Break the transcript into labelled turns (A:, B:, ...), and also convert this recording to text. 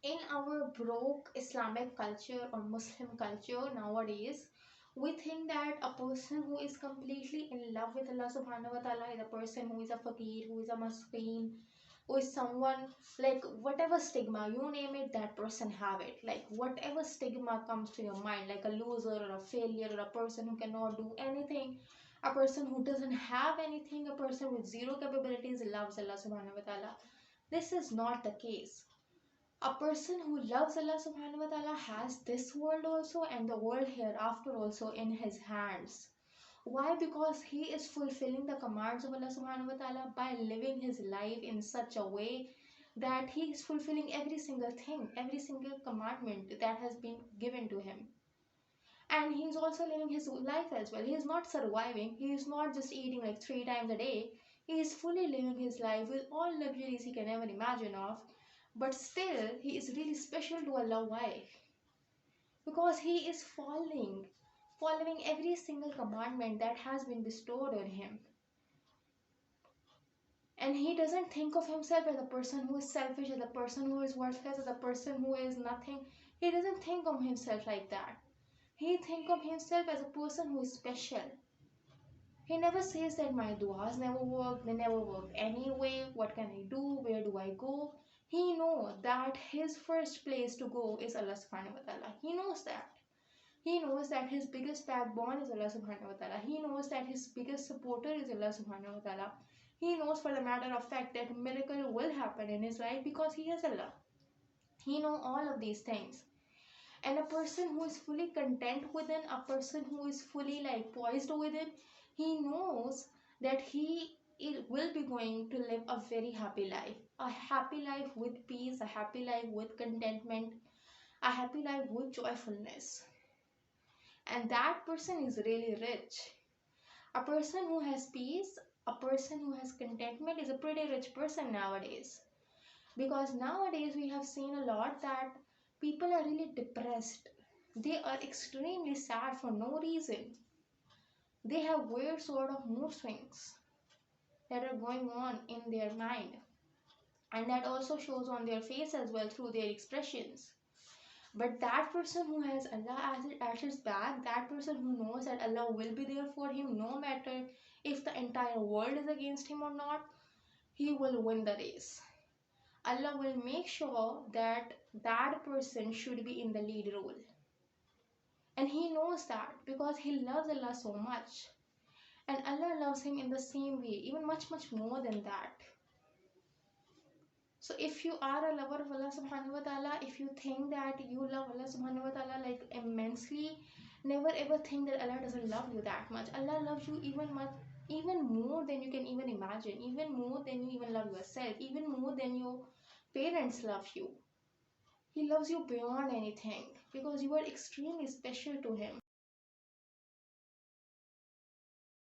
A: In our broke Islamic culture or Muslim culture nowadays, we think that a person who is completely in love with Allah subhanahu wa ta'ala is a person who is a fakir, who is a maskeen, who is someone like whatever stigma, you name it, that person have it. Like whatever stigma comes to your mind, like a loser or a failure or a person who cannot do anything, a person who doesn't have anything, a person with zero capabilities loves Allah subhanahu wa ta'ala. This is not the case. A person who loves Allah subhanahu wa ta'ala has this world also and the world hereafter also in his hands. Why? Because he is fulfilling the commands of Allah subhanahu wa ta'ala by living his life in such a way that he is fulfilling every single thing, every single commandment that has been given to him. And he is also living his life as well. He is not surviving, he is not just eating like 3 times a day. He is fully living his life with all luxuries he can ever imagine of, but still he is really special to Allah. Why? Because he is following every single commandment that has been bestowed on him. And he doesn't think of himself as a person who is selfish, as a person who is worthless, as a person who is nothing. He doesn't think of himself like that. He thinks of himself as a person who is special. He never says that my duas never work, they never work anyway, what can I do, where do I go? He knows that his first place to go is Allah subhanahu wa ta'ala. He knows that. He knows that his biggest backbone is Allah subhanahu wa ta'ala. He knows that his biggest supporter is Allah subhanahu wa ta'ala. He knows for the matter of fact that miracle will happen in his life because he has Allah. He knows all of these things. And a person who is fully content within, a person who is fully like poised within, he knows that he will be going to live a very happy life, a happy life with peace, a happy life with contentment, a happy life with joyfulness. And that person is really rich. A person who has peace, a person who has contentment is a pretty rich person nowadays. Because nowadays we have seen a lot that people are really depressed. They are extremely sad for no reason. They have weird sort of mood swings that are going on in their mind. And that also shows on their face as well through their expressions. But that person who has Allah at his back, that person who knows that Allah will be there for him no matter if the entire world is against him or not, he will win the race. Allah will make sure that that person should be in the lead role. And he knows that because he loves Allah so much. And Allah loves him in the same way, even much, much more than that. So if you are a lover of Allah subhanahu wa ta'ala, if you think that you love Allah subhanahu wa ta'ala like immensely, never ever think that Allah doesn't love you that much. Allah loves you even more than you can even imagine, even more than you even love yourself, even more than your parents love you. He loves you beyond anything because you are extremely special to him.